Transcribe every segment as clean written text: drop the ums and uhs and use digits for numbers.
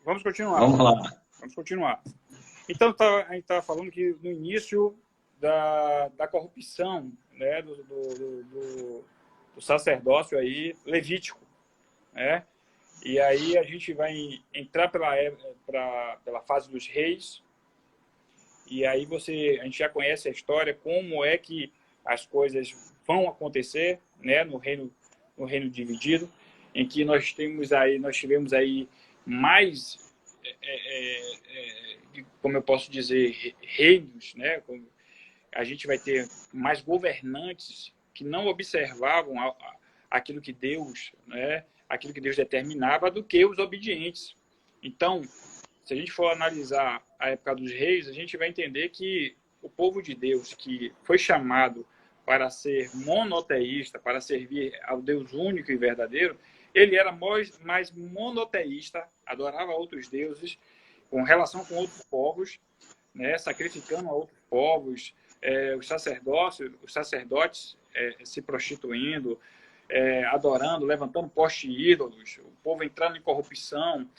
Vamos continuar. Vamos lá. Vamos continuar. Então, a gente estava falando que no início da corrupção, né, do sacerdócio aí, levítico, né? E aí a gente vai entrar pela fase dos reis, e aí a gente já conhece a história, como é que as coisas vão acontecer, né, no reino dividido, em que nós tivemos aí mais, como eu posso dizer, reinos, né? A gente vai ter mais governantes que não observavam aquilo que Deus, né, aquilo que Deus determinava, do que os obedientes. Então, se a gente for analisar a época dos reis, a gente vai entender que o povo de Deus, que foi chamado para ser monoteísta, para servir ao Deus único e verdadeiro, ele era mais monoteísta, adorava outros deuses, com relação com outros povos, né, sacrificando a outros povos, os sacerdotes se prostituindo, adorando, levantando postes ídolos, o povo entrando em corrupção,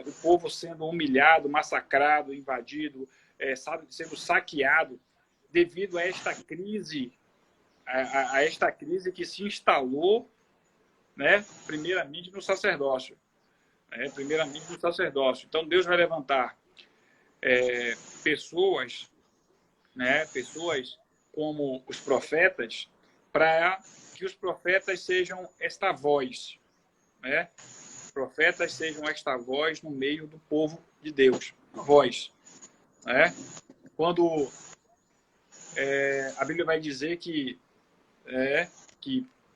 o povo sendo humilhado, massacrado, invadido, sendo saqueado, devido a esta crise, a esta crise que se instalou, né, primeiramente no sacerdócio. Então, Deus vai levantar pessoas, né, pessoas como os profetas, para que os profetas sejam esta voz, né? Profetas sejam esta voz no meio do povo de Deus. Voz, né? Quando a Bíblia vai dizer que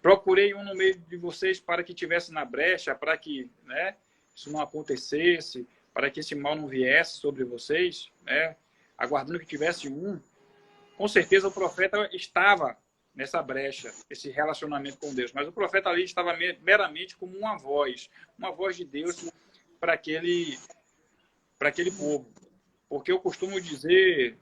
procurei um no meio de vocês para que tivesse na brecha, para que, né, isso não acontecesse, para que esse mal não viesse sobre vocês, né, aguardando que tivesse um. Com certeza o profeta estava nessa brecha, esse relacionamento com Deus, mas o profeta ali estava meramente como uma voz de Deus para aquele povo. Porque eu costumo dizer,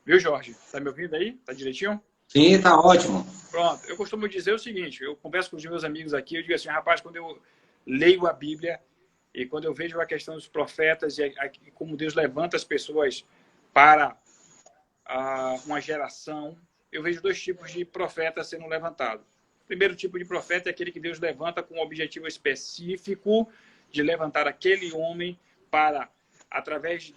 viu, Jorge? Está me ouvindo aí? Está direitinho? Sim, está ótimo. Pronto, eu costumo dizer o seguinte, eu converso com os meus amigos aqui, eu digo assim, rapaz, quando eu leio a Bíblia e quando eu vejo a questão dos profetas e como Deus levanta as pessoas para uma geração, eu vejo dois tipos de profetas sendo levantados. O primeiro tipo de profeta é aquele que Deus levanta com um objetivo específico de levantar aquele homem para, através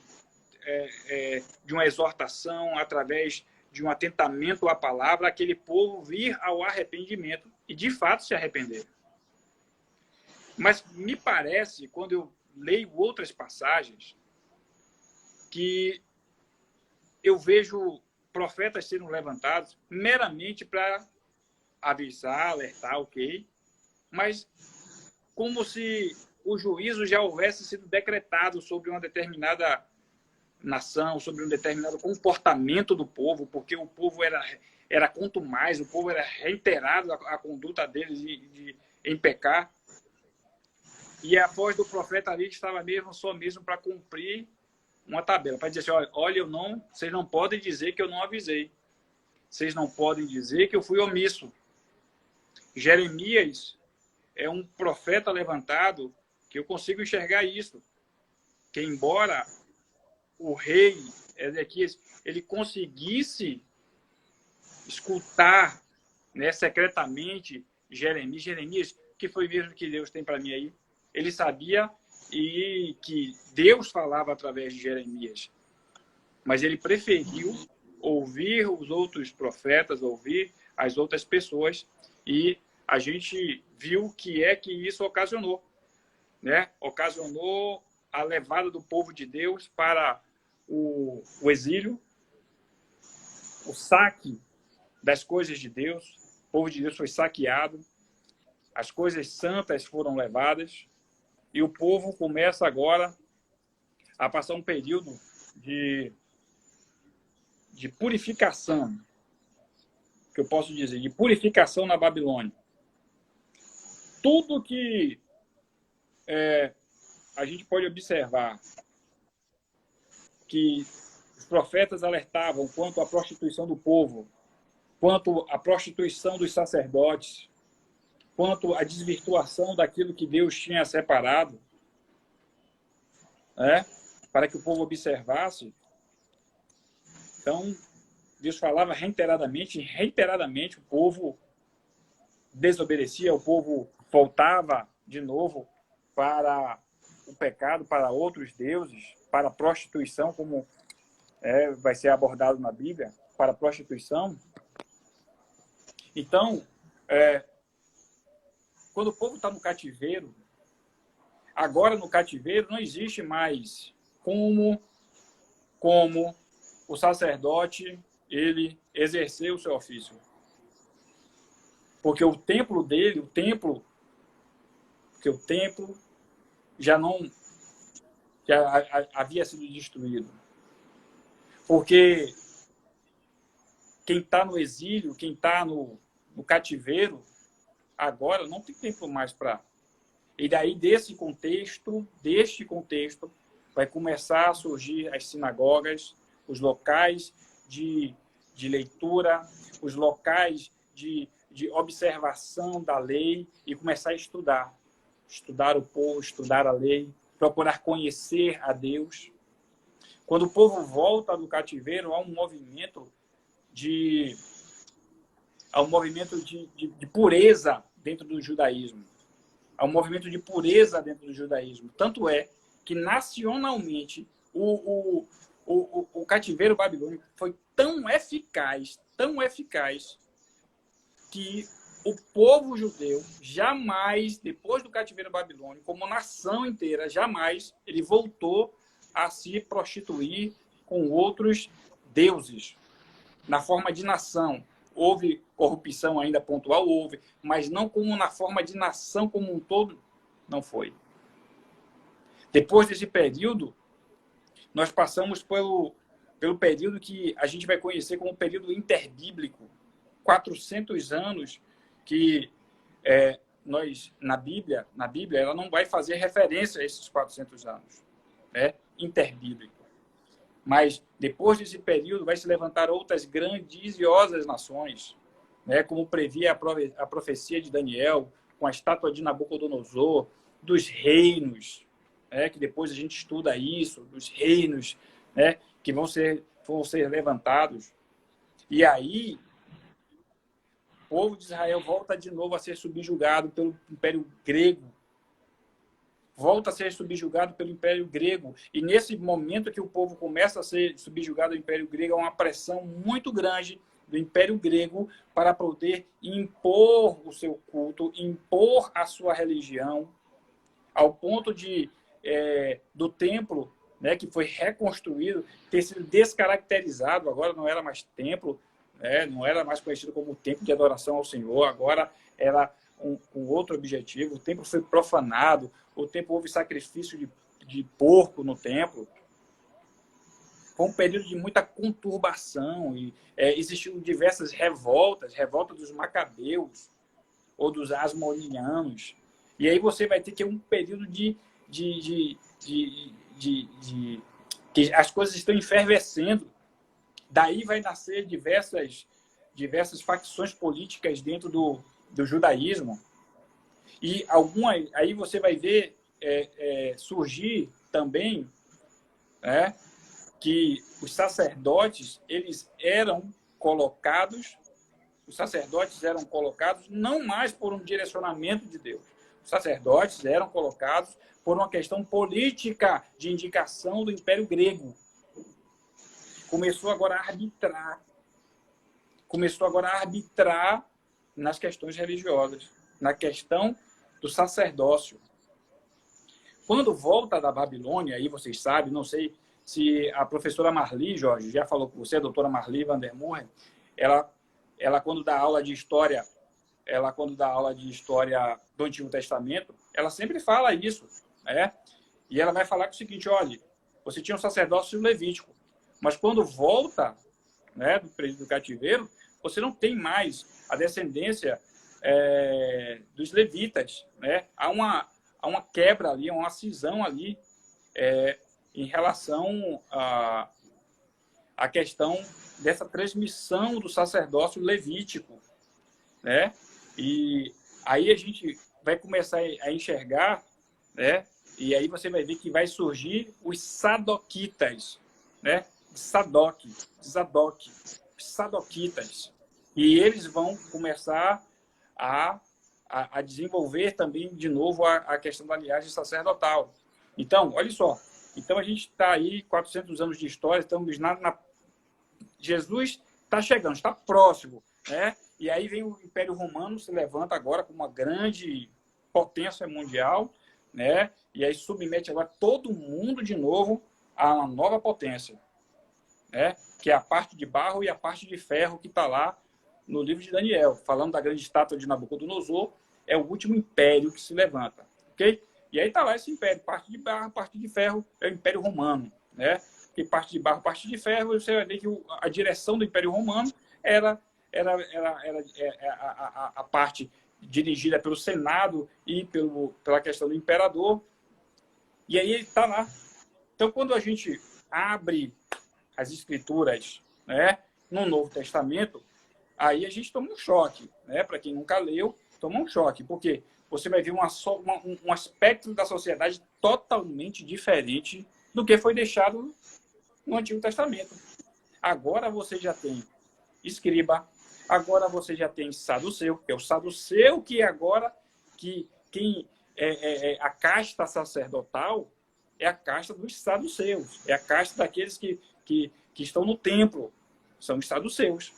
de uma exortação, através de um atentamento à palavra, aquele povo vir ao arrependimento e, de fato, se arrepender. Mas me parece, quando eu leio outras passagens, que eu vejo profetas sendo levantados meramente para avisar, alertar, ok, mas como se o juízo já houvesse sido decretado sobre uma determinada nação, sobre um determinado comportamento do povo, porque o povo era contumaz, o povo era reiterado a conduta deles em pecar. E a voz do profeta ali estava só mesmo para cumprir uma tabela, para dizer assim, olha, vocês não podem dizer que eu não avisei. Vocês não podem dizer que eu fui omisso. Jeremias é um profeta levantado que eu consigo enxergar isso. Que embora o rei Ezequias ele conseguisse escutar, né, secretamente Jeremias, que foi mesmo que Deus tem para mim aí, ele sabia e que Deus falava através de Jeremias, mas ele preferiu ouvir os outros profetas, ouvir as outras pessoas, e a gente viu que isso ocasionou, né? Ocasionou a levada do povo de Deus para o exílio, o saque das coisas de Deus, o povo de Deus foi saqueado, as coisas santas foram levadas, e o povo começa agora a passar um período de purificação, que eu posso dizer, de purificação na Babilônia. Tudo que a gente pode observar que os profetas alertavam quanto à prostituição do povo, quanto à prostituição dos sacerdotes, quanto à desvirtuação daquilo que Deus tinha separado, né, para que o povo observasse. Então, Deus falava reiteradamente, e reiteradamente o povo desobedecia, o povo voltava de novo para o pecado, para outros deuses, para a prostituição, como vai ser abordado na Bíblia, para a prostituição. Então, quando o povo está no cativeiro, agora no cativeiro não existe mais como o sacerdote ele exercer o seu ofício. Porque o templo dele, o templo já havia sido destruído. Porque quem está no exílio, quem está no cativeiro, agora não tem tempo mais para... E daí, deste contexto, vai começar a surgir as sinagogas, os locais de leitura, os locais de observação da lei e começar a estudar o povo, estudar a lei, procurar conhecer a Deus. Quando o povo volta do cativeiro, há um movimento de pureza dentro do judaísmo. Há um movimento de pureza dentro do judaísmo. Tanto é que, nacionalmente, o cativeiro babilônico foi tão eficaz, que o povo judeu jamais, depois do cativeiro babilônico, como nação inteira, jamais ele voltou a se prostituir com outros deuses, na forma de nação. Houve corrupção ainda pontual, houve, mas não como na forma de nação como um todo, não foi. Depois desse período, nós passamos pelo período que a gente vai conhecer como período interbíblico. 400 anos que nós, na Bíblia, ela não vai fazer referência a esses 400 anos, interbíblico. Mas, depois desse período, vai se levantar outras grandiosas nações, como previa a profecia de Daniel, com a estátua de Nabucodonosor, dos reinos, que depois a gente estuda isso, dos reinos, que vão ser levantados. E aí, o povo de Israel volta de novo a ser subjugado pelo Império Grego. Volta a ser subjugado pelo Império Grego. E nesse momento que o povo começa a ser subjugado ao Império Grego, há uma pressão muito grande do Império Grego para poder impor o seu culto, impor a sua religião, ao ponto do templo, que foi reconstruído, ter sido descaracterizado. Agora não era mais templo, não era mais conhecido como templo de adoração ao Senhor, agora era um outro objetivo. O templo foi profanado, o templo houve sacrifício de porco no templo. Foi um período de muita conturbação e existiram diversas revoltas, revolta dos macabeus ou dos asmoneanos. E aí você vai ter que um período que as coisas estão efervescendo. Daí vai nascer diversas facções políticas dentro do judaísmo. E aí você vai ver surgir também que os sacerdotes eram colocados não mais por um direcionamento de Deus. Os sacerdotes eram colocados por uma questão política de indicação do Império Grego. Começou agora a arbitrar nas questões religiosas, na questão do sacerdócio. Quando volta da Babilônia, aí vocês sabem, não sei se a professora Marli, Jorge, já falou com você, a doutora Marli van der Moeren, ela quando dá aula de história, do Antigo Testamento, ela sempre fala isso, E ela vai falar o seguinte: olha, você tinha um sacerdócio levítico, mas quando volta, do período do cativeiro, você não tem mais a descendência dos levitas, Há uma quebra ali, uma cisão ali em relação à questão dessa transmissão do sacerdócio levítico, E aí a gente vai começar a enxergar, E aí você vai ver que vai surgir os sadoquitas, né? Sadoquitas. E eles vão começar a desenvolver também, de novo, a questão da linhagem sacerdotal. Então, olha só. Então, a gente está aí, 400 anos de história, estamos Jesus está chegando, está próximo, né? E aí vem o Império Romano, se levanta agora como uma grande potência mundial, né? E aí submete agora todo mundo de novo a uma nova potência, né? Que é a parte de barro e a parte de ferro que está lá no livro de Daniel, falando da grande estátua de Nabucodonosor, é o último império que se levanta, ok? E aí está lá esse império, parte de barro, parte de ferro, é o Império Romano, né? Que parte de barro, parte de ferro, você vai ver que a direção do Império Romano era a parte dirigida pelo Senado e pela questão do imperador. E aí ele está lá. Então, quando a gente abre as escrituras, né, no Novo Testamento, aí a gente toma um choque, né? Para quem nunca leu, toma um choque, porque você vai ver um aspecto da sociedade totalmente diferente do que foi deixado no Antigo Testamento. Agora você já tem escriba, agora você já tem saduceu, que é o saduceu que agora, quem a casta sacerdotal é a casta dos saduceus, é a casta daqueles que estão no templo, são os saduceus.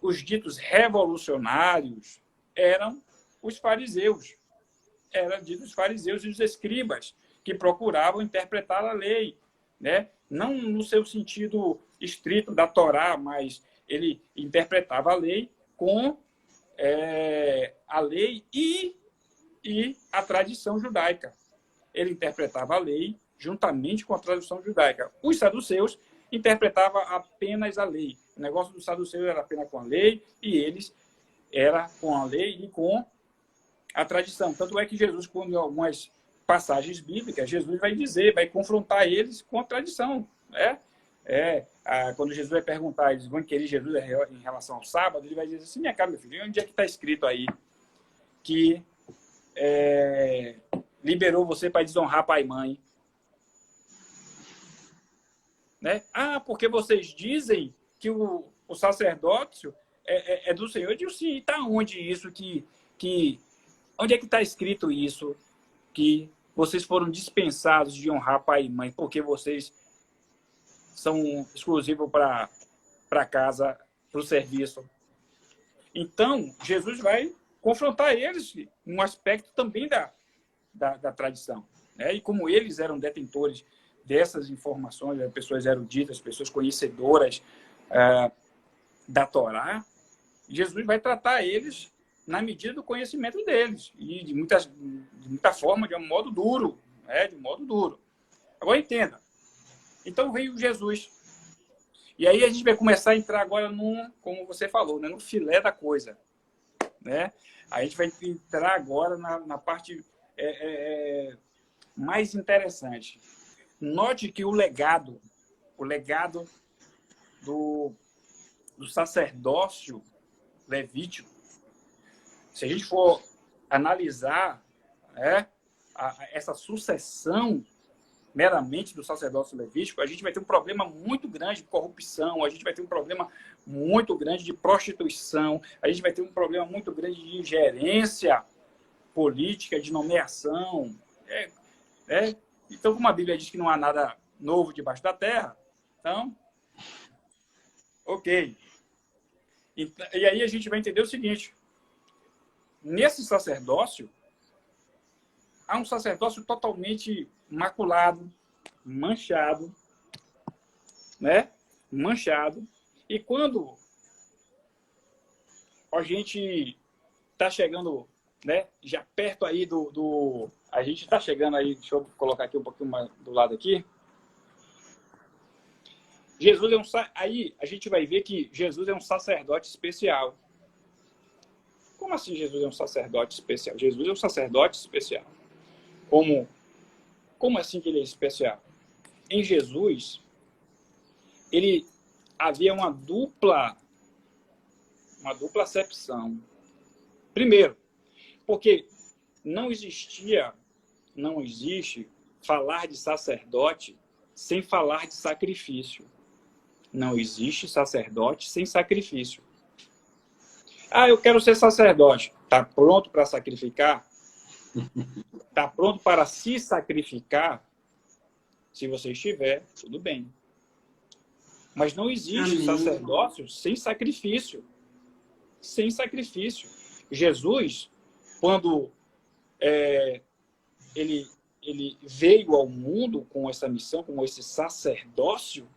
Os ditos revolucionários eram os fariseus, eram ditos fariseus e os escribas, que procuravam interpretar a lei, né? Não no seu sentido estrito da Torá, mas ele interpretava a lei com a lei e a tradição judaica. Ele interpretava a lei juntamente com a tradição judaica. Os saduceus interpretavam apenas a lei. O negócio dos saduceus era apenas com a lei e eles era com a lei e com a tradição. Tanto é que Jesus, quando em algumas passagens bíblicas, Jesus vai dizer, vai confrontar eles com a tradição, né? Quando Jesus vai perguntar, eles vão querer Jesus em relação ao sábado, ele vai dizer assim, minha cara, meu filho, onde é que está escrito aí que liberou você para desonrar pai e mãe? Né? Porque vocês dizem que o sacerdócio é do Senhor. Eu digo, sim, está onde isso onde é que está escrito isso? Que vocês foram dispensados de honrar pai e mãe porque vocês são exclusivos para casa, para o serviço. Então, Jesus vai confrontar eles num aspecto também da tradição. Né? E como eles eram detentores dessas informações, pessoas eruditas, pessoas conhecedoras da Torá, Jesus vai tratar eles na medida do conhecimento deles e de muita forma, de um modo duro, né? De um modo duro. Agora entenda. Então veio Jesus. E aí a gente vai começar a entrar agora como você falou, né? No filé da coisa, né? A gente vai entrar agora na parte mais interessante. Note que o legado do sacerdócio levítico, se a gente for analisar, né, essa sucessão meramente do sacerdócio levítico, a gente vai ter um problema muito grande de corrupção, a gente vai ter um problema muito grande de prostituição, a gente vai ter um problema muito grande de ingerência política, de nomeação. Então, como a Bíblia diz que não há nada novo debaixo da terra, então, ok. E aí a gente vai entender o seguinte, nesse sacerdócio, há um sacerdócio totalmente maculado, manchado, né? Manchado. E quando a gente está chegando, né? Já perto aí a gente está chegando aí, deixa eu colocar aqui um pouquinho mais do lado aqui. Jesus aí a gente vai ver que Jesus é um sacerdote especial. Como assim Jesus é um sacerdote especial? Jesus é um sacerdote especial. Como assim que ele é especial? Em Jesus, ele havia uma dupla acepção. Primeiro, porque não existe falar de sacerdote sem falar de sacrifício. Não existe sacerdote sem sacrifício. Ah, eu quero ser sacerdote. Está pronto para sacrificar? Está pronto para se sacrificar? Se você estiver, tudo bem. Mas não existe sacerdócio sem sacrifício. Sem sacrifício. Jesus, quando ele veio ao mundo com essa missão, com esse sacerdócio,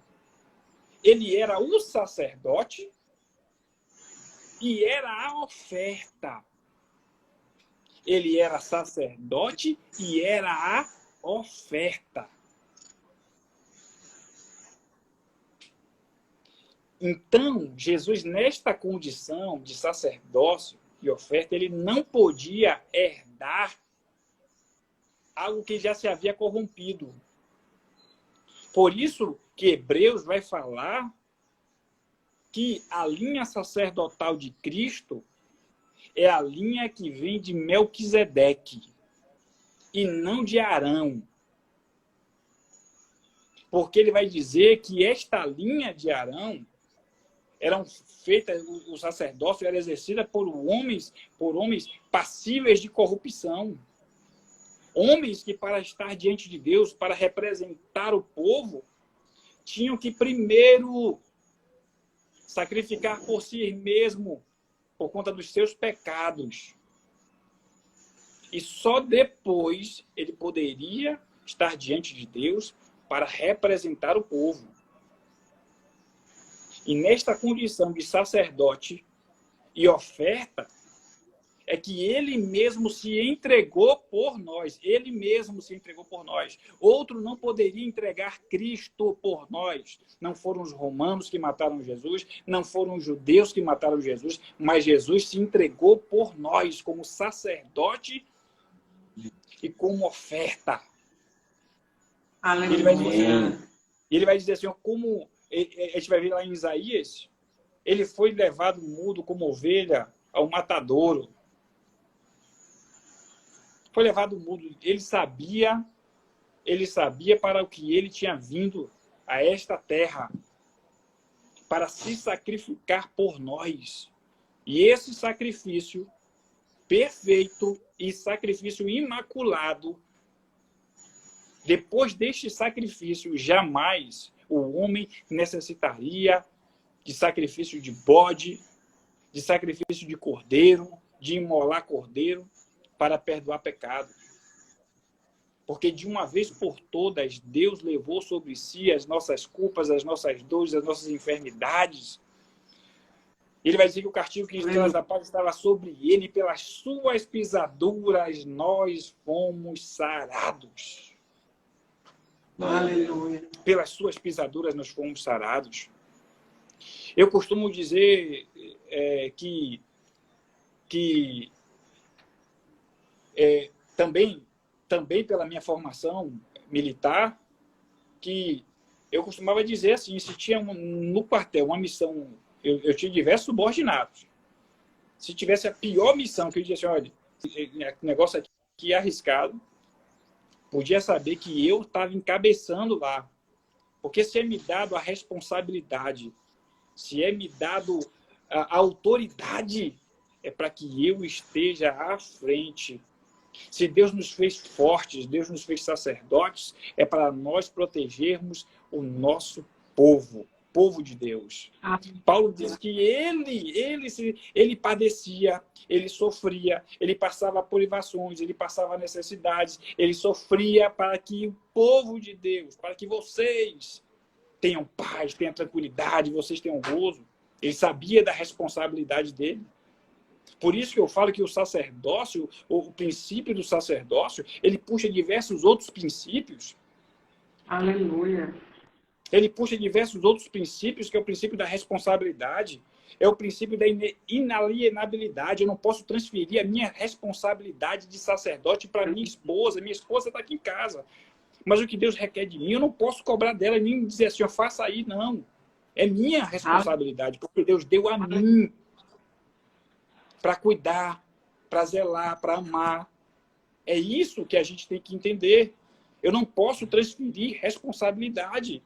ele era o sacerdote e era a oferta. Ele era sacerdote e era a oferta. Então, Jesus, nesta condição de sacerdócio e oferta, ele não podia herdar algo que já se havia corrompido. Por isso que Hebreus vai falar que a linha sacerdotal de Cristo é a linha que vem de Melquisedeque e não de Arão. Porque ele vai dizer que esta linha de Arão eram feitas, o sacerdócio era exercida por homens passíveis de corrupção. Homens que, para estar diante de Deus, para representar o povo, tinham que primeiro sacrificar por si mesmo, por conta dos seus pecados. E só depois ele poderia estar diante de Deus para representar o povo. E nesta condição de sacerdote e oferta, é que ele mesmo se entregou por nós. Ele mesmo se entregou por nós. Outro não poderia entregar Cristo por nós. Não foram os romanos que mataram Jesus, não foram os judeus que mataram Jesus, mas Jesus se entregou por nós como sacerdote e como oferta. Aleluia. Ele vai dizer assim, como a gente vai ver lá em Isaías, ele foi levado mudo como ovelha ao matadouro. Foi levado mudo. Ele sabia para o que ele tinha vindo a esta terra, para se sacrificar por nós. E esse sacrifício perfeito e sacrifício imaculado, depois deste sacrifício, jamais o homem necessitaria de sacrifício de bode, de sacrifício de cordeiro, de imolar cordeiro, para perdoar pecado. Porque de uma vez por todas, Deus levou sobre si as nossas culpas, as nossas dores, as nossas enfermidades. Ele vai dizer que o castigo que nos traz a paz estava sobre ele, e pelas suas pisaduras nós fomos sarados. Aleluia. Pelas suas pisaduras nós fomos sarados. Eu costumo dizer que também pela minha formação militar, que eu costumava dizer assim, se tinha no quartel uma missão, eu tinha diversos subordinados. Se tivesse a pior missão, que eu dizia assim, olha, o negócio aqui é arriscado, podia saber que eu estava encabeçando lá. Porque se é me dado a responsabilidade, se é me dado a autoridade, é para que eu esteja à frente. Se Deus nos fez fortes, Deus nos fez sacerdotes, é para nós protegermos o nosso povo de Deus. Paulo diz que ele padecia, ele sofria, ele passava privações, ele passava necessidades, ele sofria para que o povo de Deus, para que vocês tenham paz, tenham tranquilidade, vocês tenham gozo. Ele sabia da responsabilidade dele. Por isso que eu falo que o sacerdócio, o princípio do sacerdócio, ele puxa diversos outros princípios. Aleluia. Ele puxa diversos outros princípios, que é o princípio da responsabilidade, é o princípio da inalienabilidade. Eu não posso transferir a minha responsabilidade de sacerdote para minha esposa. Minha esposa está aqui em casa. Mas o que Deus requer de mim, eu não posso cobrar dela, nem dizer assim, faça aí, não. É minha responsabilidade, porque Deus deu a mim para cuidar, para zelar, para amar. É isso que a gente tem que entender. Eu não posso transferir responsabilidade.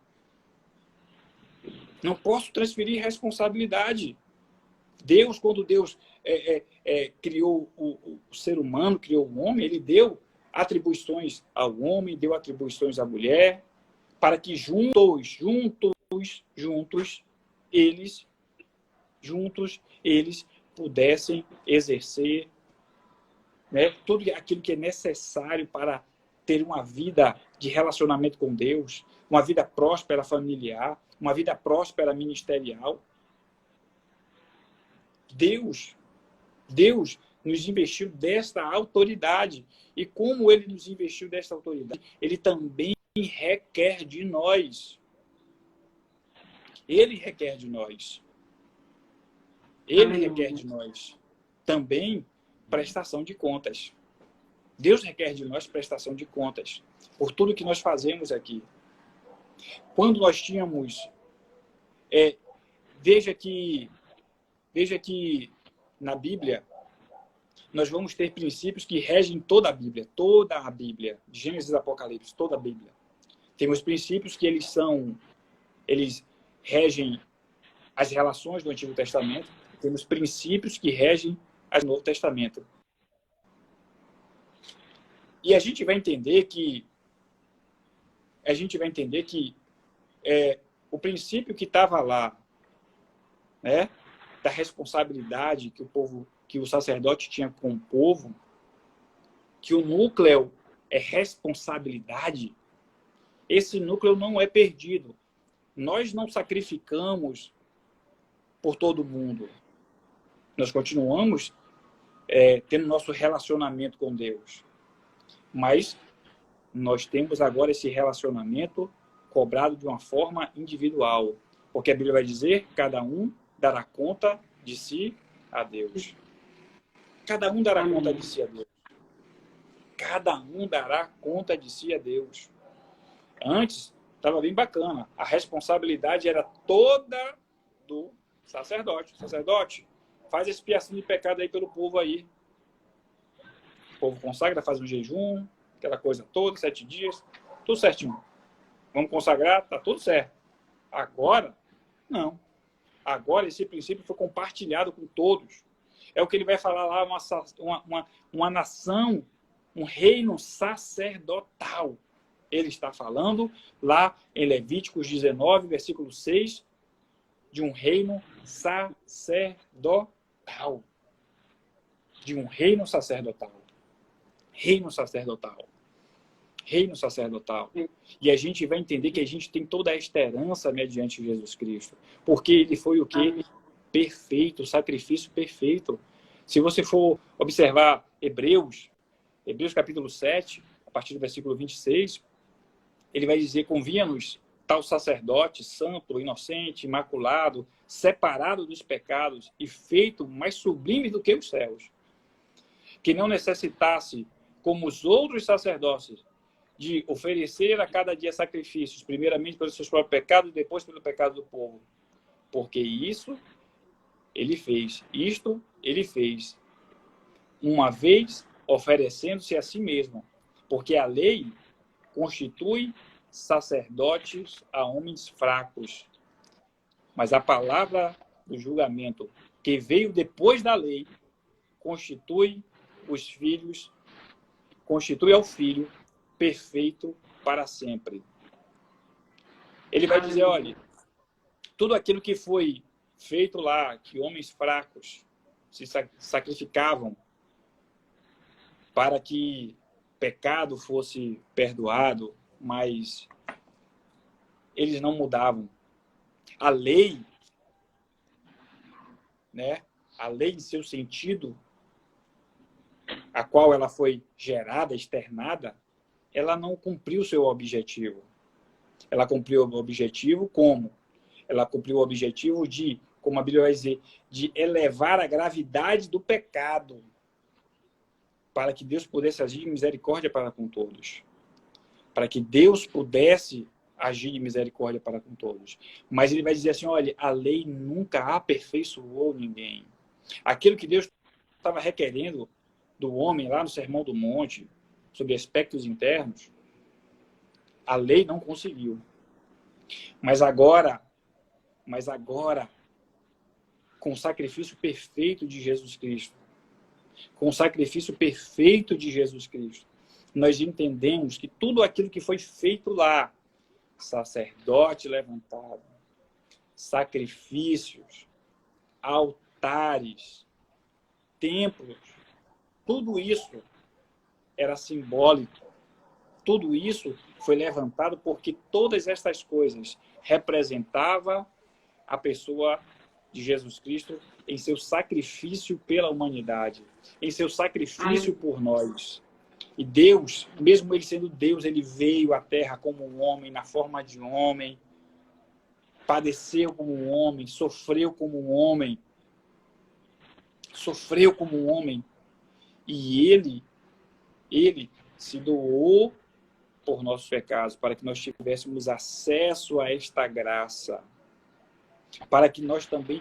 Não posso transferir responsabilidade. Deus, quando Deus criou o ser humano, criou o homem, ele deu atribuições ao homem, deu atribuições à mulher, para que juntos, eles pudessem exercer, né, tudo aquilo que é necessário para ter uma vida de relacionamento com Deus, uma vida próspera familiar, uma vida próspera ministerial. Deus nos investiu desta autoridade. E como ele nos investiu desta autoridade, ele também requer de nós. Ele requer de nós. Ele requer de nós também prestação de contas. Deus requer de nós prestação de contas por tudo que nós fazemos aqui. Quando nós tínhamos... veja que na Bíblia nós vamos ter princípios que regem toda a Bíblia, de Gênesis a Apocalipse, toda a Bíblia. Temos princípios que eles regem as relações do Antigo Testamento, temos princípios que regem o Novo Testamento. E a gente vai entender que o princípio que estava lá, né, da responsabilidade que o sacerdote tinha com o povo, que o núcleo é responsabilidade, esse núcleo não é perdido. Nós não sacrificamos por todo mundo. Nós continuamos tendo nosso relacionamento com Deus. Mas nós temos agora esse relacionamento cobrado de uma forma individual. Porque a Bíblia vai dizer, cada um dará conta de si a Deus. Cada um dará conta de si a Deus. Cada um dará conta de si a Deus. Antes, estava bem bacana. A responsabilidade era toda do sacerdote. O sacerdote, faz expiação de pecado aí pelo povo aí. O povo consagra, faz um jejum, aquela coisa toda, 7 dias, tudo certinho. Vamos consagrar, tá tudo certo. Agora, não. Agora esse princípio foi compartilhado com todos. É o que ele vai falar lá, uma nação, um reino sacerdotal. Ele está falando lá em Levíticos 19, versículo 6, de um reino sacerdotal. De um reino sacerdotal. Reino sacerdotal. Reino sacerdotal. E a gente vai entender que a gente tem toda esta herança mediante Jesus Cristo. Porque ele foi o quê? Perfeito, o sacrifício perfeito. Se você for observar Hebreus capítulo 7, a partir do versículo 26, ele vai dizer, convinha-nos tal sacerdote, santo, inocente, imaculado, separado dos pecados e feito mais sublime do que os céus, que não necessitasse, como os outros sacerdotes, de oferecer a cada dia sacrifícios, primeiramente pelos seus próprios pecados e depois pelo pecado do povo. Porque isso ele fez. Isto ele fez uma vez oferecendo-se a si mesmo. Porque a lei constitui sacerdotes a homens fracos. Mas a palavra do julgamento que veio depois da lei constitui ao filho perfeito para sempre. Ele vai dizer, olha, tudo aquilo que foi feito lá, que homens fracos se sacrificavam para que pecado fosse perdoado, mas eles não mudavam. A lei, né? A lei em seu sentido, a qual ela foi gerada, externada, ela não cumpriu o seu objetivo. Ela cumpriu o objetivo como? Ela cumpriu o objetivo de, como a Bíblia vai dizer, de elevar a gravidade do pecado para que Deus pudesse agir de misericórdia para com todos. Para que Deus pudesse agir de misericórdia para com todos. Mas ele vai dizer assim, olha, a lei nunca aperfeiçoou ninguém. Aquilo que Deus estava requerendo do homem lá no Sermão do Monte, sobre aspectos internos, a lei não conseguiu. Mas agora, com o sacrifício perfeito de Jesus Cristo, com o sacrifício perfeito de Jesus Cristo, nós entendemos que tudo aquilo que foi feito lá, sacerdote levantado, sacrifícios, altares, templos, tudo isso era simbólico. Tudo isso foi levantado porque todas estas coisas representavam a pessoa de Jesus Cristo em seu sacrifício pela humanidade, em seu sacrifício por nós. E Deus, mesmo ele sendo Deus, ele veio à Terra como um homem, na forma de homem, padeceu como um homem, sofreu como um homem, e ele se doou por nossos pecados, para que nós tivéssemos acesso a esta graça, para que nós também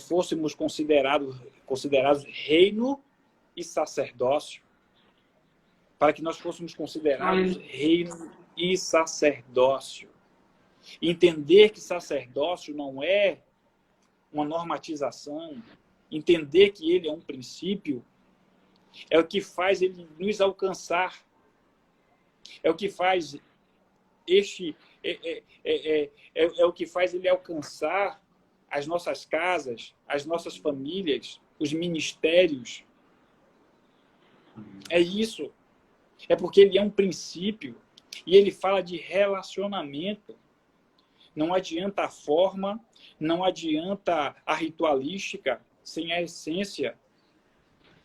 fôssemos considerados reino e sacerdócio, para que nós fôssemos considerados reino e sacerdócio. Entender que sacerdócio não é uma normatização, entender que ele é um princípio, é o que faz ele nos alcançar. É o que faz é o que faz ele alcançar as nossas casas, as nossas famílias, os ministérios. É isso. É porque ele é um princípio e ele fala de relacionamento. Não adianta a forma, não adianta a ritualística sem a essência.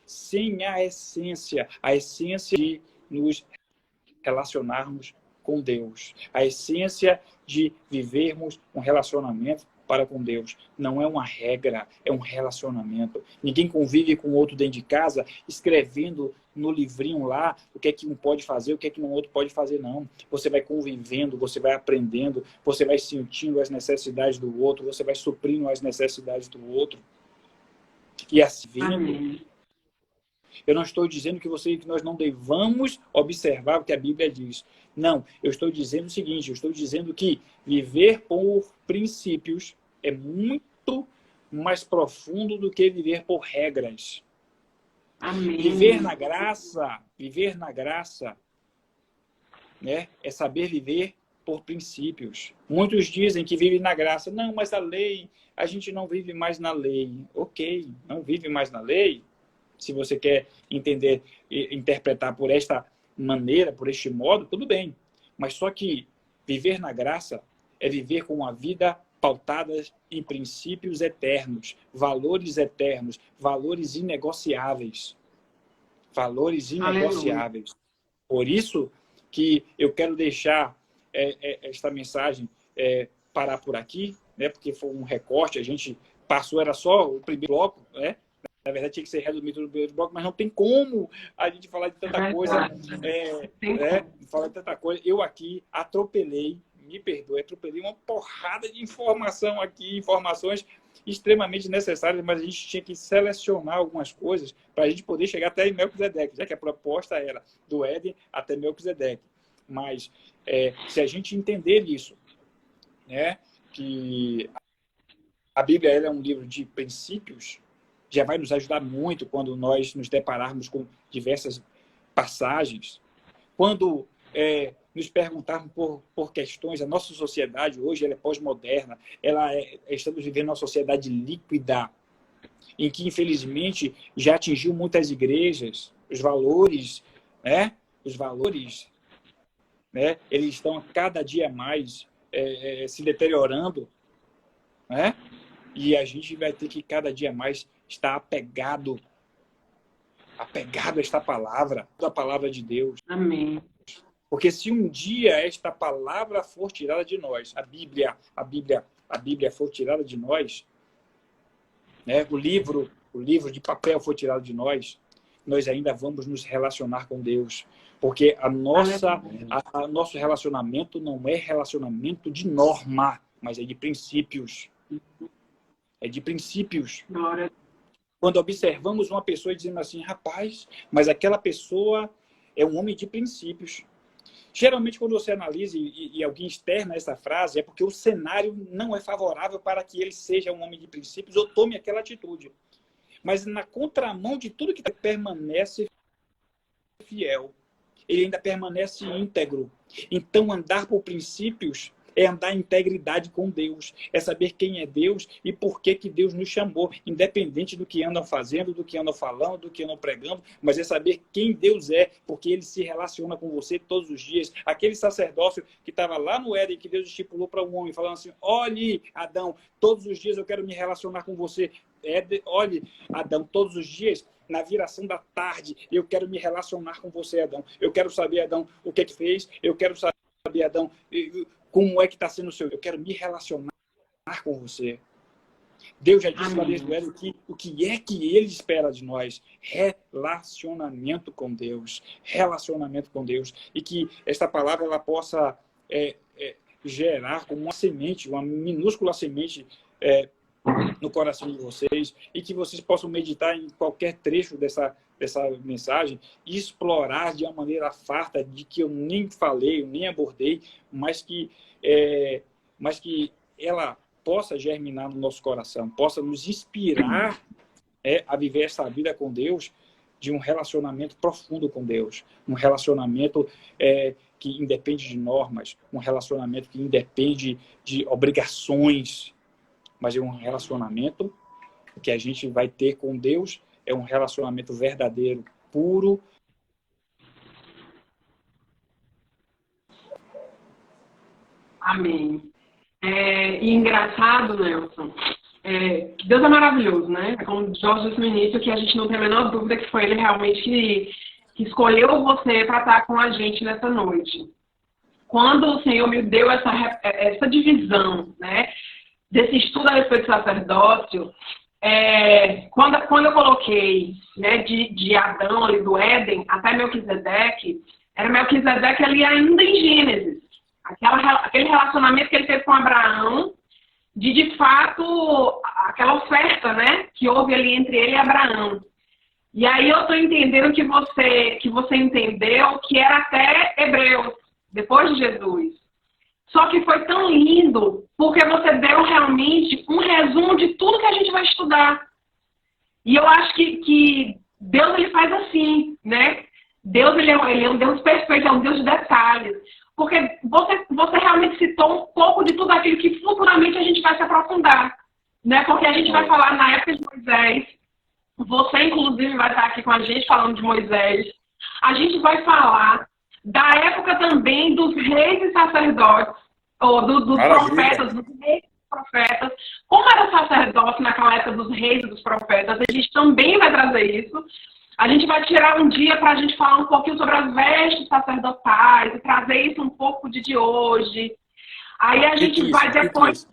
Sem a essência de nos relacionarmos com Deus. A essência de vivermos um relacionamento para com Deus. Não é uma regra, é um relacionamento. Ninguém convive com o outro dentro de casa, escrevendo no livrinho lá o que é que um pode fazer, o que é que o outro pode fazer, não. Você vai convivendo, você vai aprendendo, você vai sentindo as necessidades do outro, você vai suprindo as necessidades do outro. E assim, vendo. Eu não estou dizendo que nós não devamos observar o que a Bíblia diz. Não, eu estou dizendo o seguinte, eu estou dizendo que viver por princípios é muito mais profundo do que viver por regras. Amém. Viver na graça, né, é saber viver por princípios. Muitos dizem que vivem na graça. Não, mas a lei, a gente não vive mais na lei. Ok, não vive mais na lei. Se você quer entender e interpretar por esta maneira, por este modo, tudo bem. Mas só que viver na graça é viver com uma vida pautada em princípios eternos, valores inegociáveis. Valores inegociáveis. Por isso que eu quero deixar esta mensagem parar por aqui, né? Porque foi um recorte, a gente passou, era só o primeiro bloco, né? Na verdade, tinha que ser resumido no primeiro bloco, mas não tem como a gente falar de tanta coisa. Falar de tanta coisa. Eu aqui atropelei, me perdoe, atropelei uma porrada de informação aqui, informações extremamente necessárias, mas a gente tinha que selecionar algumas coisas para a gente poder chegar até Melquisedeque, já que a proposta era do Éden até Melquisedeque. Mas se a gente entender isso, né, que a Bíblia ela é um livro de princípios, já vai nos ajudar muito quando nós nos depararmos com diversas passagens. Quando nos perguntarmos por questões, a nossa sociedade hoje ela é pós-moderna, estamos vivendo uma sociedade líquida, em que, infelizmente, já atingiu muitas igrejas, os valores, né, eles estão cada dia mais se deteriorando, né? E a gente vai ter que cada dia mais estar apegado a esta palavra, a palavra de Deus. Amém. Porque se um dia esta palavra for tirada de nós, a Bíblia for tirada de nós, né, o livro de papel for tirado de nós, nós ainda vamos nos relacionar com Deus. Porque nosso relacionamento não é relacionamento de norma, mas é de princípios. É de princípios. Glória. Quando observamos uma pessoa dizendo assim, rapaz, mas aquela pessoa é um homem de princípios. Geralmente, quando você analisa e alguém externa essa frase, é porque o cenário não é favorável para que ele seja um homem de princípios ou tome aquela atitude. Mas na contramão de tudo que permanece fiel, ele ainda permanece íntegro. Então, andar por princípios é andar em integridade com Deus, é saber quem é Deus e por que Deus nos chamou, independente do que andam fazendo, do que andam falando, do que andam pregando, mas é saber quem Deus é, porque ele se relaciona com você todos os dias. Aquele sacerdócio que estava lá no Éden, que Deus estipulou para um homem, falando assim: olhe, Adão, todos os dias eu quero me relacionar com você. Olhe, Adão, todos os dias, na viração da tarde, eu quero me relacionar com você, Adão. Eu quero saber, Adão, o que fez, eu quero saber, Adão, como é que está sendo o seu. Eu quero me relacionar com você. Deus já disse lá desde o Éden o que é que ele espera de nós? Relacionamento com Deus. Relacionamento com Deus. E que esta palavra ela possa gerar como uma semente, uma minúscula semente no coração de vocês, e que vocês possam meditar em qualquer trecho dessa mensagem e explorar de uma maneira farta, de que eu nem falei, eu nem abordei, mas que ela possa germinar no nosso coração, possa nos inspirar a viver essa vida com Deus, de um relacionamento profundo com Deus, um relacionamento que independe de normas, um relacionamento que independe de obrigações, mas é um relacionamento que a gente vai ter com Deus, é um relacionamento verdadeiro, puro. Amém. E engraçado, Nelson, que Deus é maravilhoso, né? Como Jorge disse no início, que a gente não tem a menor dúvida que foi Ele realmente que escolheu você para estar com a gente nessa noite. Quando o Senhor me deu essa divisão, né, desse estudo a respeito do sacerdócio, quando eu coloquei, né, de Adão ali do Éden até Melquisedeque, era Melquisedeque ali ainda em Gênesis. Aquele relacionamento que ele teve com Abraão, de fato, aquela oferta, né, que houve ali entre ele e Abraão. E aí eu estou entendendo que você entendeu que era até Hebreus, depois de Jesus. Só que foi tão lindo, porque você deu realmente um resumo de tudo que a gente vai estudar. E eu acho que Deus, ele faz assim, né? Deus, ele é um Deus perfeito, é um Deus de detalhes. Porque você realmente citou um pouco de tudo aquilo que futuramente a gente vai se aprofundar, né? Porque a gente vai falar na época de Moisés, você inclusive vai estar aqui com a gente falando de Moisés. A gente vai falar da época também dos reis e sacerdotes, ou dos profetas, dos reis e profetas. Como era o sacerdócio naquela época dos reis e dos profetas, a gente também vai trazer isso. A gente vai tirar um dia para a gente falar um pouquinho sobre as vestes sacerdotais e trazer isso um pouco de hoje. Aí a gente vai depois...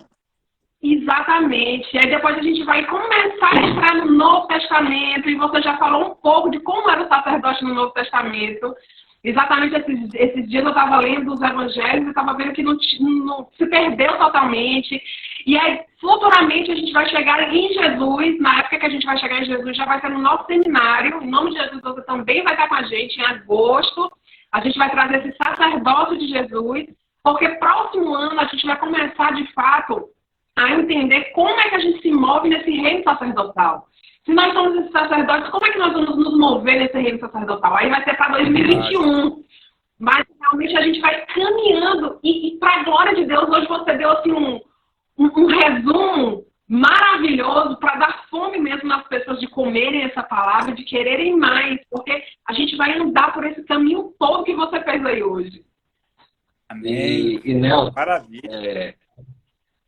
Exatamente. Aí depois a gente vai começar a entrar no Novo Testamento, e você já falou um pouco de como era o sacerdote no Novo Testamento. Exatamente esses dias eu estava lendo os evangelhos e estava vendo que não se perdeu totalmente. E aí, futuramente, a gente vai chegar em Jesus. Na época que a gente vai chegar em Jesus, já vai ser no nosso seminário. Em nome de Jesus, você também vai estar com a gente em agosto. A gente vai trazer esse sacerdócio de Jesus, porque próximo ano a gente vai começar, de fato, a entender como é que a gente se move nesse reino sacerdotal. Se nós somos esses sacerdotes, como é que nós vamos nos mover nesse reino sacerdotal? Aí vai ser para 2021. Mas realmente a gente vai caminhando. E para a glória de Deus, hoje você deu assim, um resumo maravilhoso para dar fome mesmo nas pessoas de comerem essa palavra, de quererem mais. Porque a gente vai andar por esse caminho todo que você fez aí hoje. Amém. E Nelson, maravilha.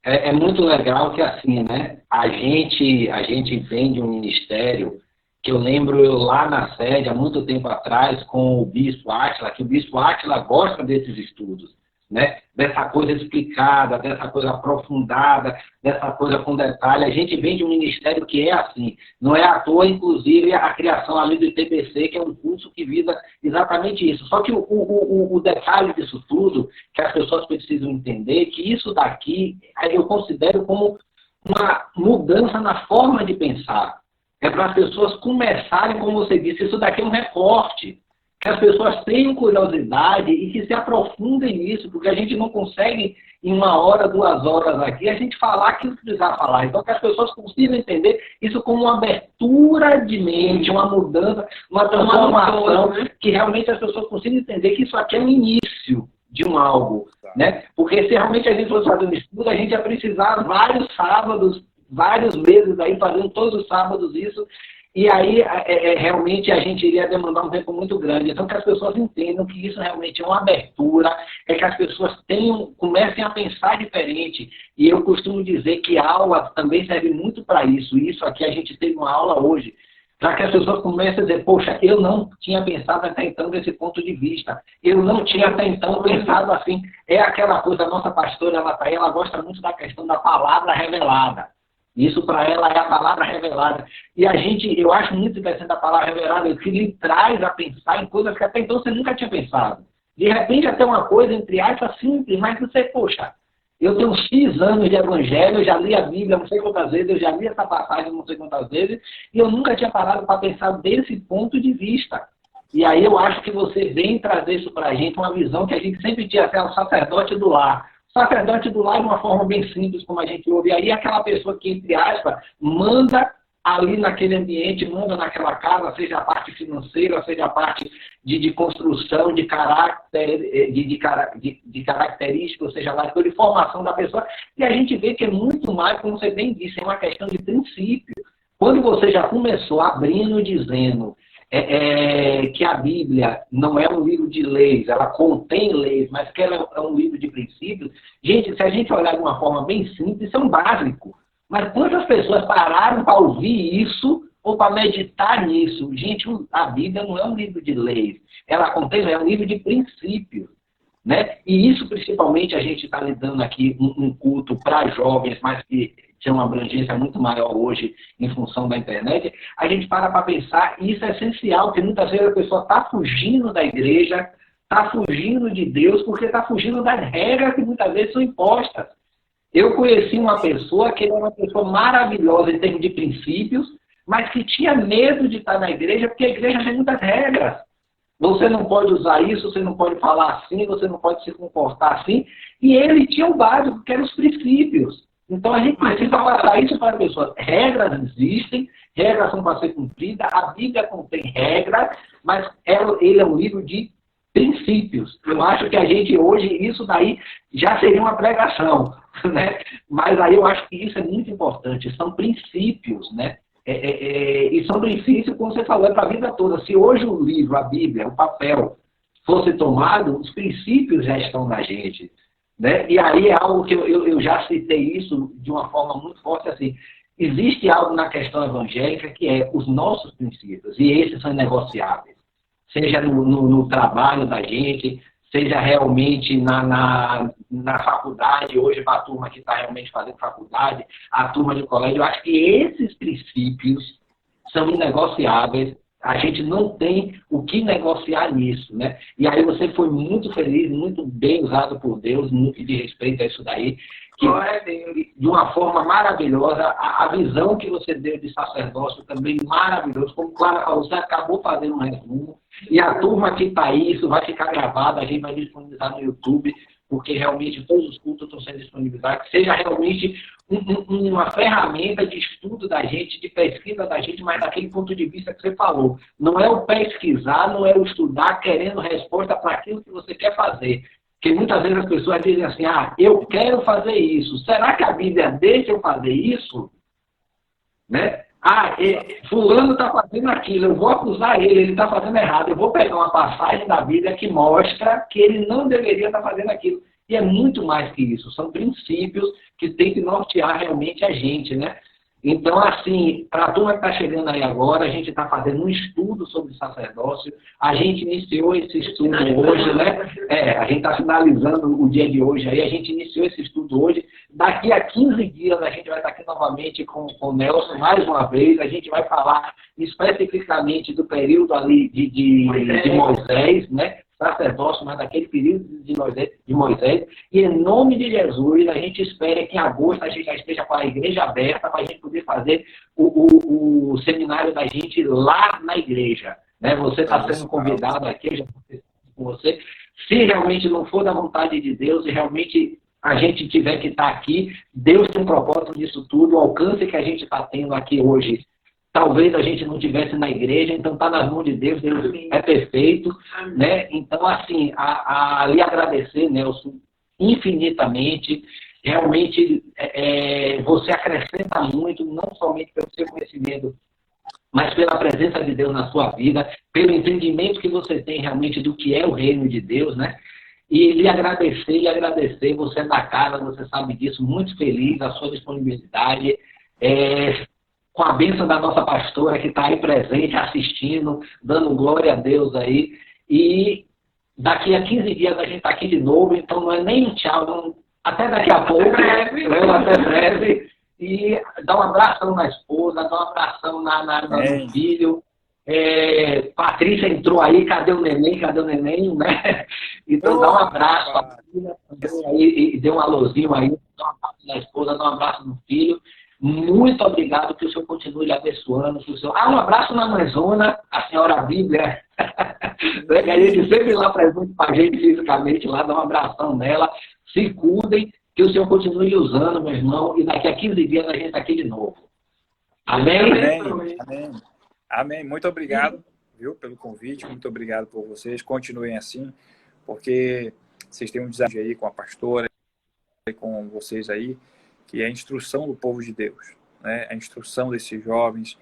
É muito legal que assim, né? A gente vem de um ministério que eu lembro lá na sede, há muito tempo atrás, com o Bispo Átila, que o Bispo Átila gosta desses estudos, né? Dessa coisa explicada, dessa coisa aprofundada, dessa coisa com detalhe. A gente vem de um ministério que é assim. Não é à toa, inclusive, a criação ali do ITBC, que é um curso que visa exatamente isso. Só que o detalhe disso tudo, que as pessoas precisam entender, que isso daqui eu considero como uma mudança na forma de pensar. É para as pessoas começarem, como você disse, isso daqui é um recorte. que as pessoas tenham curiosidade e que se aprofundem nisso, porque a gente não consegue, em 1 hora, 2 horas aqui, a gente falar aquilo que precisar falar. Então, que as pessoas consigam entender isso como uma abertura de mente, uma mudança, uma transformação, que realmente as pessoas consigam entender que isso aqui é o início de um algo, né? Porque se realmente a gente fosse fazendo estudo, a gente ia precisar vários sábados, vários meses aí, fazendo todos os sábados isso. E aí, realmente, a gente iria demandar um tempo muito grande. Então, que as pessoas entendam que isso realmente é uma abertura, é que as pessoas comecem a pensar diferente. E eu costumo dizer que a aula também serve muito para isso. Isso aqui a gente teve uma aula hoje, para que as pessoas comecem a dizer, poxa, eu não tinha pensado até então desse ponto de vista. Eu não tinha até então pensado assim. É aquela coisa, a nossa pastora, ela gosta muito da questão da palavra revelada. Isso para ela é a palavra revelada. E eu acho muito interessante a palavra revelada, que lhe traz a pensar em coisas que até então você nunca tinha pensado. De repente até uma coisa, entre aspas, simples, mas você, poxa, eu tenho X anos de evangelho, eu já li a Bíblia não sei quantas vezes, eu já li essa passagem não sei quantas vezes, e eu nunca tinha parado para pensar desse ponto de vista. E aí eu acho que você vem trazer isso para a gente, uma visão que a gente sempre tinha, até o sacerdote do lar. Sacerdote do lar de uma forma bem simples, como a gente ouve aí, aquela pessoa que, entre aspas, manda ali naquele ambiente, manda naquela casa, seja a parte financeira, seja a parte de construção, de caráter, de características, seja lá, de formação da pessoa. E a gente vê que é muito mais, como você bem disse, é uma questão de princípio. Quando você já começou abrindo, dizendo que a Bíblia não é um livro de leis, ela contém leis, mas que ela é um livro de princípios. Gente, se a gente olhar de uma forma bem simples, isso é um básico. Mas quantas pessoas pararam para ouvir isso ou para meditar nisso? Gente, a Bíblia não é um livro de leis, ela contém, é um livro de princípios. Né? E isso, principalmente, a gente está lidando aqui um culto para jovens, mas que tem uma abrangência muito maior hoje em função da internet, a gente para pensar, e isso é essencial, porque muitas vezes a pessoa está fugindo da igreja, está fugindo de Deus, porque está fugindo das regras que muitas vezes são impostas. Eu conheci uma pessoa que era uma pessoa maravilhosa em termos de princípios, mas que tinha medo de estar na igreja, porque a igreja tem muitas regras. Você não pode usar isso, você não pode falar assim, você não pode se comportar assim. E ele tinha o básico, que eram os princípios. Então a gente precisa passar isso para as pessoas. Regras existem, regras são para ser cumpridas, a Bíblia contém regras, mas ele é um livro de princípios. Eu acho que a gente hoje, isso daí já seria uma pregação, né? Mas aí eu acho que isso é muito importante, são princípios, né? E são princípios, como você falou, é para a vida toda. Se hoje o livro, a Bíblia, o papel, fosse tomado, os princípios já estão na gente. Né? E aí é algo que eu já citei isso de uma forma muito forte, assim, existe algo na questão evangélica que é os nossos princípios, e esses são negociáveis, seja no trabalho da gente, seja realmente na faculdade, hoje para a turma que está realmente fazendo faculdade, a turma de colégio, eu acho que esses princípios são inegociáveis. A gente não tem o que negociar nisso, né? E aí você foi muito feliz, muito bem usado por Deus, muito de respeito a isso daí, que de uma forma maravilhosa, a visão que você deu de sacerdócio também maravilhoso, como Clara falou, você acabou fazendo um resumo, e a turma que está aí, isso vai ficar gravado, a gente vai disponibilizar no YouTube, porque realmente todos os cultos estão sendo disponibilizados, que seja realmente uma ferramenta de estudo da gente, de pesquisa da gente, mas daquele ponto de vista que você falou. Não é o pesquisar, não é o estudar querendo resposta para aquilo que você quer fazer. Porque muitas vezes as pessoas dizem assim, eu quero fazer isso. Será que a Bíblia deixa eu fazer isso? Né? Fulano está fazendo aquilo, eu vou acusar ele está fazendo errado. Eu vou pegar uma passagem da Bíblia que mostra que ele não deveria estar fazendo aquilo. E é muito mais que isso, são princípios que tem que nortear realmente a gente, né? Então, assim, para a turma que está chegando aí agora, a gente está fazendo um estudo sobre sacerdócio, a gente iniciou esse estudo hoje, né? A gente está finalizando o dia de hoje aí, a gente iniciou esse estudo hoje. Daqui a 15 dias a gente vai estar aqui novamente com o Nelson, mais uma vez, a gente vai falar especificamente do período ali de Moisés, né? Sacerdócio, mas daquele período de Moisés, e em nome de Jesus, a gente espera que em agosto a gente já esteja com a igreja aberta para a gente poder fazer o seminário da gente lá na igreja. né? Você está sendo convidado aqui, eu já conversei com você. Se realmente não for da vontade de Deus e realmente a gente tiver que estar aqui, Deus tem um propósito nisso tudo, o alcance que a gente está tendo aqui hoje. Talvez a gente não estivesse na igreja, então está nas mãos de Deus, Deus é perfeito, né? Então, assim, lhe agradecer, Nelson, infinitamente, realmente você acrescenta muito, não somente pelo seu conhecimento, mas pela presença de Deus na sua vida, pelo entendimento que você tem realmente do que é o reino de Deus, né? E lhe agradecer, você é da casa, você sabe disso, muito feliz, a sua disponibilidade, com a bênção da nossa pastora que está aí presente, assistindo, dando glória a Deus aí. E daqui a 15 dias a gente está aqui de novo, então não é nem um tchau, não, até daqui a pouco, até breve. E dá um abração na esposa, dá um abração no filho. Patrícia entrou aí, cadê o neném, né? Então dá um abraço para a filha também aí, e dê um alôzinho aí, dá um abraço na esposa, dá um abraço no filho. Muito obrigado, que o senhor continue lhe abençoando. Um abraço na mãezona, a senhora Bíblia. A gente sempre lá presente com a gente fisicamente, lá, dá um abração nela. Se cuidem, que o senhor continue usando, meu irmão, e daqui a 15 dias a gente está aqui de novo. Amém? Amém. Muito obrigado, viu, pelo convite, muito obrigado por vocês. Continuem assim, porque vocês têm um desafio aí com a pastora e com vocês aí, que é a instrução do povo de Deus, né? A instrução desses jovens.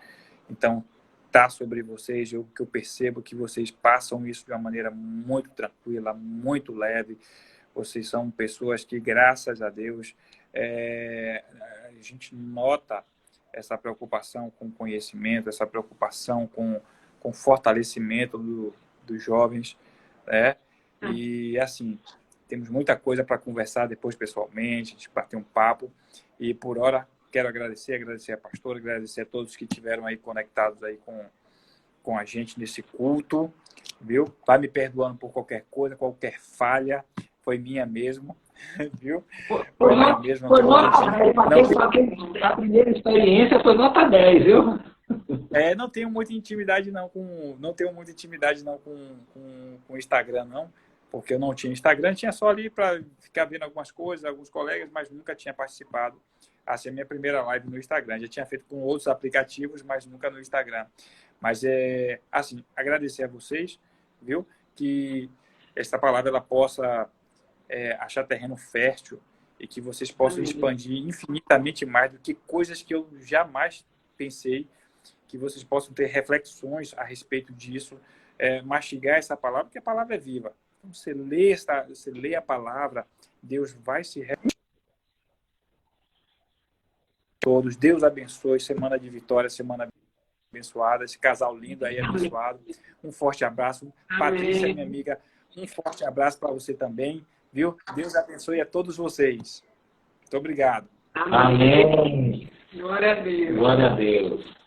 Então, tá sobre vocês, que eu percebo que vocês passam isso de uma maneira muito tranquila, muito leve. Vocês são pessoas que, graças a Deus, a gente nota essa preocupação com conhecimento, essa preocupação com fortalecimento dos jovens, né? E, assim, temos muita coisa para conversar depois pessoalmente, a gente bater um papo. E, por hora, quero agradecer a pastora, agradecer a todos que estiveram aí conectados aí com a gente nesse culto, viu? Vai me perdoando por qualquer coisa, qualquer falha, foi minha mesmo, viu? Foi minha mesmo. Foi nota 10, a primeira experiência foi nota 10, viu? Não tenho muita intimidade não com o Instagram, não, porque eu não tinha Instagram, tinha só ali para ficar vendo algumas coisas, alguns colegas, mas nunca tinha participado. Essa é a minha primeira live no Instagram. Já tinha feito com outros aplicativos, mas nunca no Instagram. Mas assim, agradecer a vocês, viu? Que essa palavra ela possa achar terreno fértil e que vocês possam expandir infinitamente mais do que coisas que eu jamais pensei, que vocês possam ter reflexões a respeito disso, mastigar essa palavra, porque a palavra é viva. Então, você lê a palavra, Deus vai se revelar. Todos, Deus abençoe, semana de vitória, semana abençoada, esse casal lindo aí abençoado. Um forte abraço. Amém. Patrícia, minha amiga, um forte abraço para você também, viu? Deus abençoe a todos vocês. Muito obrigado. Amém. Glória a Deus. Glória a Deus.